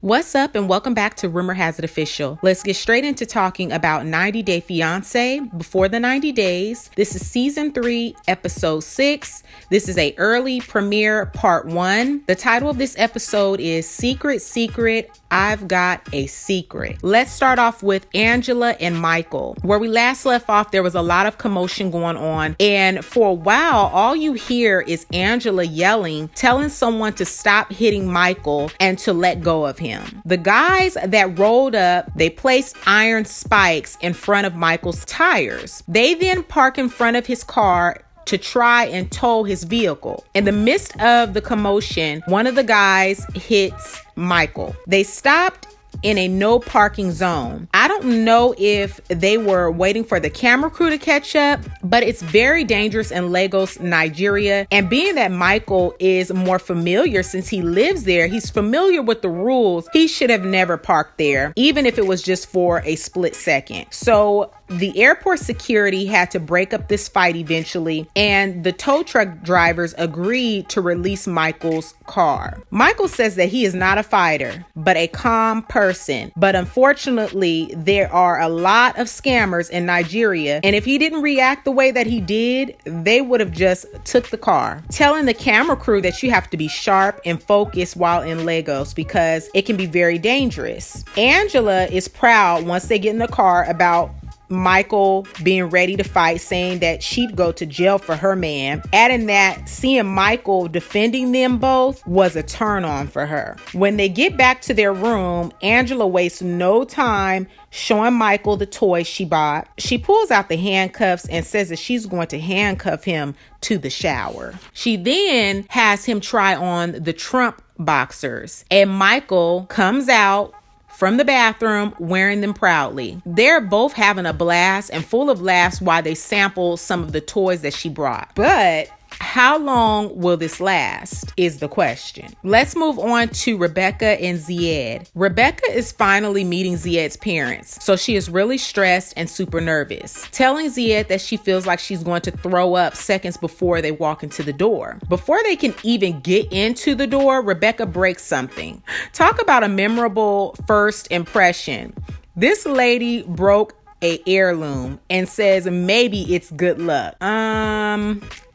What's up and welcome back to Rumor Has It Official. Let's get straight into talking about 90 Day Fiance Before the 90 Days. This is season 3, episode 6. This is a early premiere part 1. The title of this episode is Secret, I've Got a Secret. Let's start off with Angela and Michael. Where we last left off, there was a lot of commotion going on, and for a while, all you hear is Angela yelling, telling someone to stop hitting Michael and to let go of him. The guys that rolled up, they placed iron spikes in front of Michael's tires. They then park in front of his car to try and tow his vehicle. In the midst of the commotion, one of the guys hits Michael. They stopped in a no parking zone. I don't know if they were waiting for the camera crew to catch up, but it's very dangerous in Lagos, Nigeria. And being that Michael is more familiar since he lives there, he's familiar with the rules. He should have never parked there, even if it was just for a split second. So the airport security had to break up this fight eventually, and the tow truck drivers agreed to release Michael's car. Michael says that he is not a fighter, but a calm person. But unfortunately, there are a lot of scammers in Nigeria, and if he didn't react the way that he did, they would have just took the car. Telling the camera crew that you have to be sharp and focused while in Lagos because it can be very dangerous. Angela is proud once they get in the car about Michael being ready to fight, saying that she'd go to jail for her man, adding that seeing Michael defending them both was a turn on for her. When they get back to their room, Angela wastes no time showing Michael the toy she bought. She pulls out the handcuffs and says that she's going to handcuff him to the shower. She then has him try on the Trump boxers, and Michael comes out from the bathroom wearing them proudly. They're both having a blast and full of laughs while they sample some of the toys that she brought. But how long will this last is the question. Let's move on to Rebecca and Zied. Rebecca is finally meeting Zied's parents, so she is really stressed and super nervous, telling Zied that she feels like she's going to throw up seconds before they walk into the door. Before they can even get into the door, Rebecca breaks something. Talk about a memorable first impression. This lady broke a heirloom and says maybe it's good luck.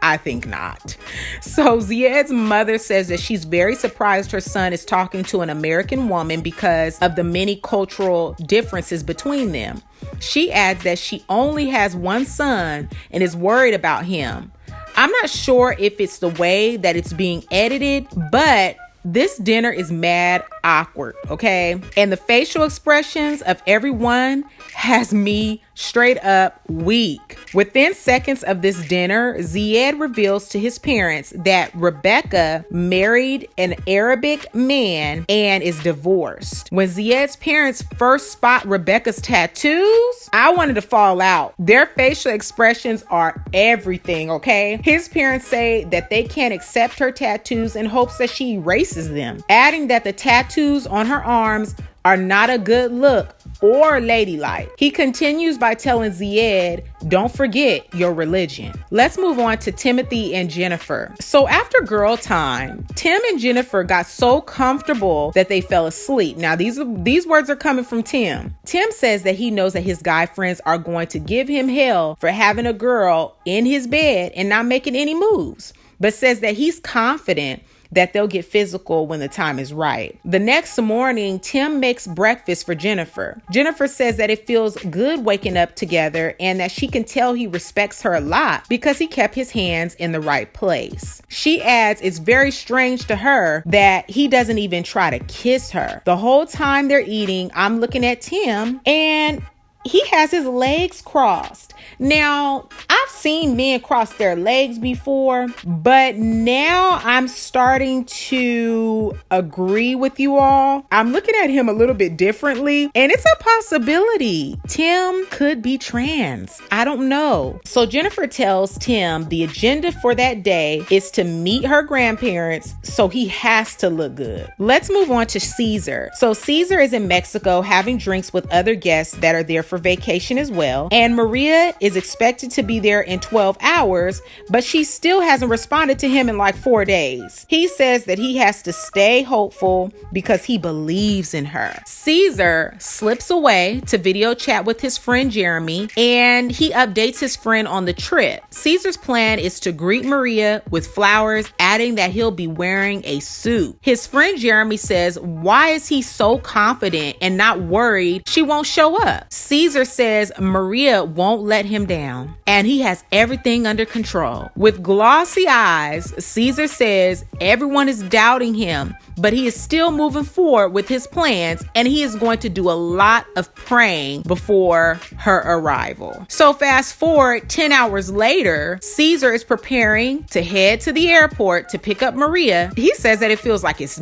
I think not. So Zied's mother says that she's very surprised her son is talking to an American woman because of the many cultural differences between them. She adds that she only has one son and is worried about him. I'm not sure if it's the way that it's being edited, but this dinner is mad awkward, okay? And the facial expressions of everyone has me straight up weak. Within seconds of this dinner, Zied reveals to his parents that Rebecca married an Arabic man and is divorced. When Zied's parents first spot Rebecca's tattoos, I wanted to fall out. Their facial expressions are everything, okay? His parents say that they can't accept her tattoos in hopes that she erases them, adding that the tattoos on her arms are not a good look or ladylike. He continues by telling Zied, don't forget your religion. Let's move on to Timothy and Jeniffer. So after girl time, Tim and Jeniffer got so comfortable that they fell asleep. Now these words are coming from Tim. Tim says that he knows that his guy friends are going to give him hell for having a girl in his bed and not making any moves, but says that he's confident that they'll get physical when the time is right. The next morning, Tim makes breakfast for Jeniffer. Jeniffer says that it feels good waking up together and that she can tell he respects her a lot because he kept his hands in the right place. She adds it's very strange to her that he doesn't even try to kiss her. The whole time they're eating, I'm looking at Tim and he has his legs crossed. Now, I've seen men cross their legs before, but now I'm starting to agree with you all. I'm looking at him a little bit differently, and it's a possibility. Tim could be trans. I don't know. So Jeniffer tells Tim the agenda for that day is to meet her grandparents, so he has to look good. Let's move on to Cesar. So Cesar is in Mexico having drinks with other guests that are there for vacation as well. And Maria is expected to be there in 12 hours, but she still hasn't responded to him in like 4 days. He says that he has to stay hopeful because he believes in her. Cesar slips away to video chat with his friend Jeremy, and he updates his friend on the trip. Cesar's plan is to greet Maria with flowers, adding that he'll be wearing a suit. His friend Jeremy says, why is he so confident and not worried she won't show up? Cesar says Maria won't let him down, and he has everything under control. With glossy eyes, Cesar says everyone is doubting him, but he is still moving forward with his plans, and he is going to do a lot of praying before her arrival. So fast forward 10 hours later, Cesar is preparing to head to the airport to pick up Maria. He says that it feels like his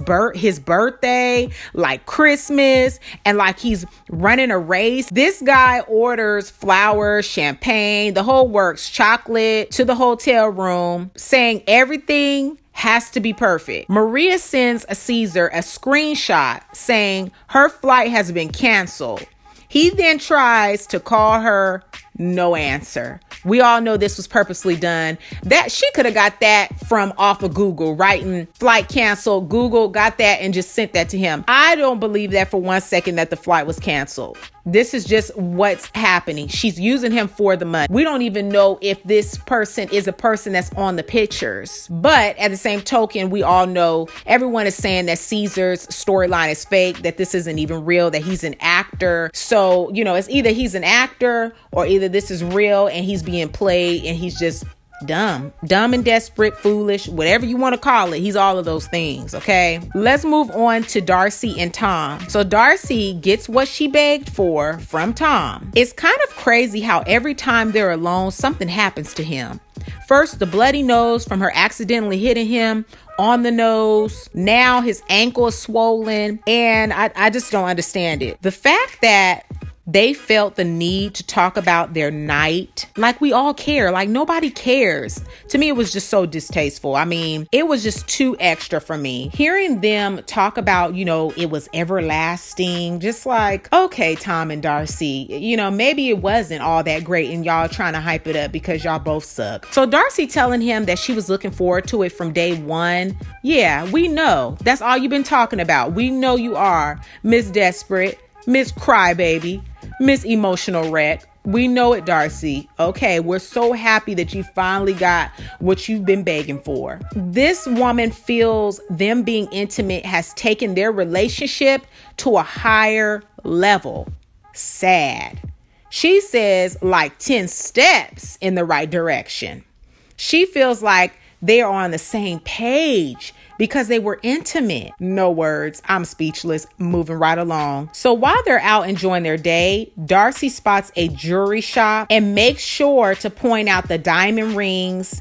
birthday, like Christmas, and like he's running a race. This guy orders flowers, champagne, the whole works, chocolate to the hotel room, saying everything has to be perfect. Maria sends Cesar a screenshot saying her flight has been canceled. He then tries to call her, no answer. We all know this was purposely done. That she could have got that from off of Google, writing flight canceled. Google got that and just sent that to him. I don't believe that for 1 second that the flight was canceled. This is just what's happening. She's using him for the money. We don't even know if this person is a person that's on the pictures. But at the same token, we all know everyone is saying that Cesar's storyline is fake, that this isn't even real, that he's an actor. So, it's either he's an actor or either this is real and he's being played and he's just dumb and desperate, foolish, whatever you want to call it. He's all of those things. Okay, let's move on to Darcy and Tom. So Darcy gets what she begged for from Tom. It's kind of crazy how every time they're alone, something happens to him. First, the bloody nose from her accidentally hitting him on the nose. Now his ankle is swollen, and I just don't understand it. The fact that they felt the need to talk about their night. Like we all care. Like nobody cares. To me, it was just so distasteful. I mean, it was just too extra for me. Hearing them talk about, it was everlasting. Just like, okay, Tom and Darcy, maybe it wasn't all that great and y'all trying to hype it up because y'all both suck. So Darcy telling him that she was looking forward to it from day one. Yeah, we know. That's all you've been talking about. We know you are Miss Desperate, Miss Crybaby, Miss Emotional Wreck. We know it, Darcy. Okay, we're so happy that you finally got what you've been begging for. This woman feels them being intimate has taken their relationship to a higher level. Sad. She says like 10 steps in the right direction. She feels like they are on the same page because they were intimate. No words. I'm speechless. Moving right along. So while they're out enjoying their day, Darcy spots a jewelry shop and makes sure to point out the diamond rings.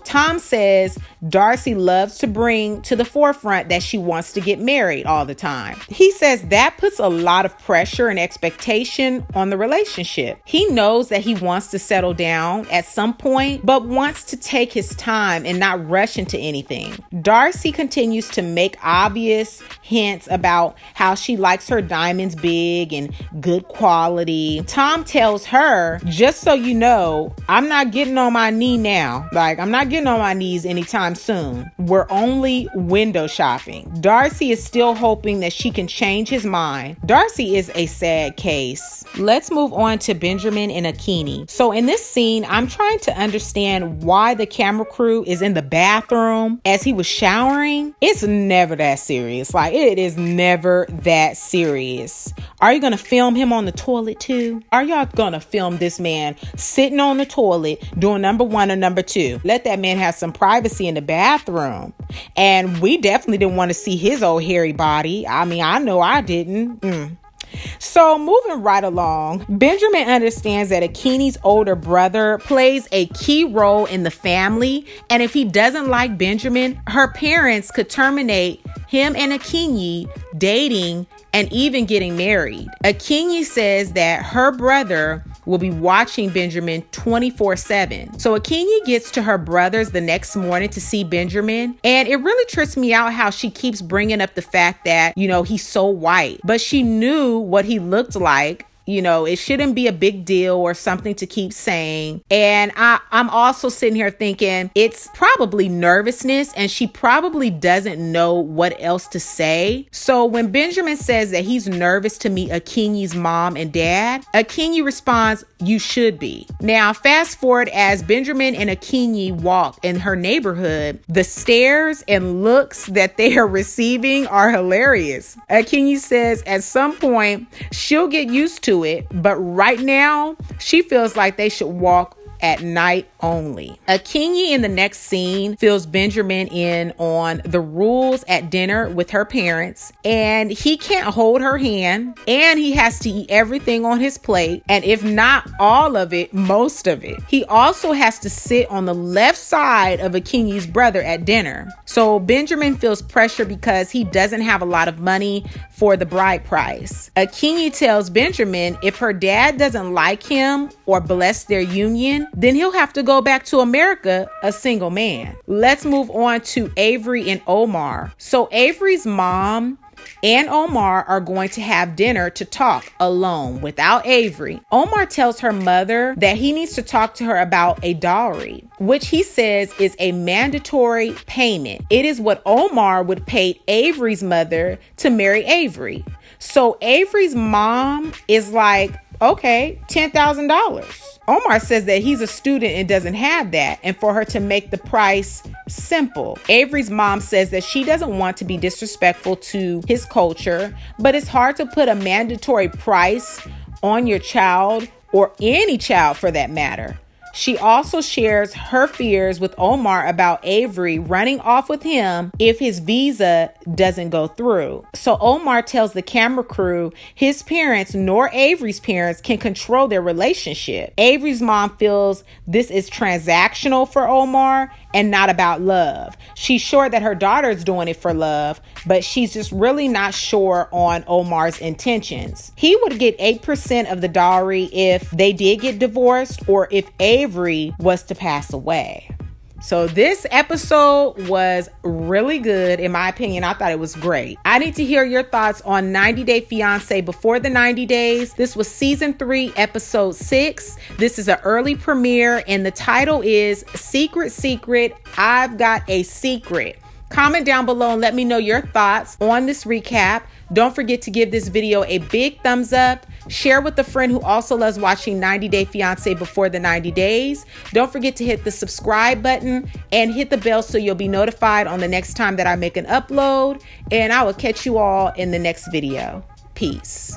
Tom says Darcy loves to bring to the forefront that she wants to get married all the time. He says that puts a lot of pressure and expectation on the relationship. He knows that he wants to settle down at some point, but wants to take his time and not rush into anything. Darcy continues to make obvious hints about how she likes her diamonds big and good quality. Tom tells her, just so you know, I'm not getting on my knee now. Like, I'm not getting on my knees anytime soon. We're only window shopping. Darcy is still hoping that she can change his mind. Darcy is a sad case. Let's move on to Benjamin and Akinyi. So in this scene, I'm trying to understand why the camera crew is in the bathroom as he was showering. It's never that serious. Like, it is never that serious. Are you going to film him on the toilet too? Are y'all going to film this man sitting on the toilet doing number one or number two? Let that man have some privacy in the bathroom. And we definitely didn't want to see his old hairy body. I mean, I know I didn't. So moving right along, Benjamin understands that Akinyi's older brother plays a key role in the family. And if he doesn't like Benjamin, her parents could terminate him and Akinyi dating and even getting married. Akinyi says that her brother will be watching Benjamin 24/7. So Akinyi gets to her brother's the next morning to see Benjamin. And it really trips me out how she keeps bringing up the fact that, he's so white. But she knew what he looked like, It shouldn't be a big deal or something to keep saying. And I'm also sitting here thinking it's probably nervousness and she probably doesn't know what else to say. So when Benjamin says that he's nervous to meet Akinyi's mom and dad, Akinyi responds, "You should be." Now, fast forward as Benjamin and Akinyi walk in her neighborhood, the stares and looks that they are receiving are hilarious. Akinyi says at some point she'll get used to it, but right now she feels like they should walk at night only. Akinyi in the next scene fills Benjamin in on the rules at dinner with her parents, and he can't hold her hand, and he has to eat everything on his plate, and if not all of it, most of it. He also has to sit on the left side of Akinyi's brother at dinner. So Benjamin feels pressure because he doesn't have a lot of money for the bride price. Akinyi tells Benjamin if her dad doesn't like him or bless their union, then he'll have to go back to America a single man. Let's move on to Avery and Omar. So Avery's mom and Omar are going to have dinner to talk alone without Avery. Omar tells her mother that he needs to talk to her about a dowry, which he says is a mandatory payment. It is what Omar would pay Avery's mother to marry Avery. So Avery's mom is like, okay, $10,000. Omar says that he's a student and doesn't have that, and for her to make the price simple. Avery's mom says that she doesn't want to be disrespectful to his culture, but it's hard to put a mandatory price on your child, or any child for that matter. She also shares her fears with Omar about Avery running off with him if his visa doesn't go through. So Omar tells the camera crew his parents nor Avery's parents can control their relationship. Avery's mom feels this is transactional for Omar and not about love. She's sure that her daughter is doing it for love, but she's just really not sure on Omar's intentions. He would get 8% of the dowry if they did get divorced or if Avery was to pass away. So this episode was really good. In my opinion, I thought it was great. I need to hear your thoughts on 90 Day Fiance before the 90 days. This was season 3, episode 6. This is an early premiere and the title is Secret Secret, I've Got a Secret. Comment down below and let me know your thoughts on this recap. Don't forget to give this video a big thumbs up. Share with a friend who also loves watching 90 Day Fiance before the 90 days. Don't forget to hit the subscribe button and hit the bell so you'll be notified on the next time that I make an upload. And I will catch you all in the next video. Peace.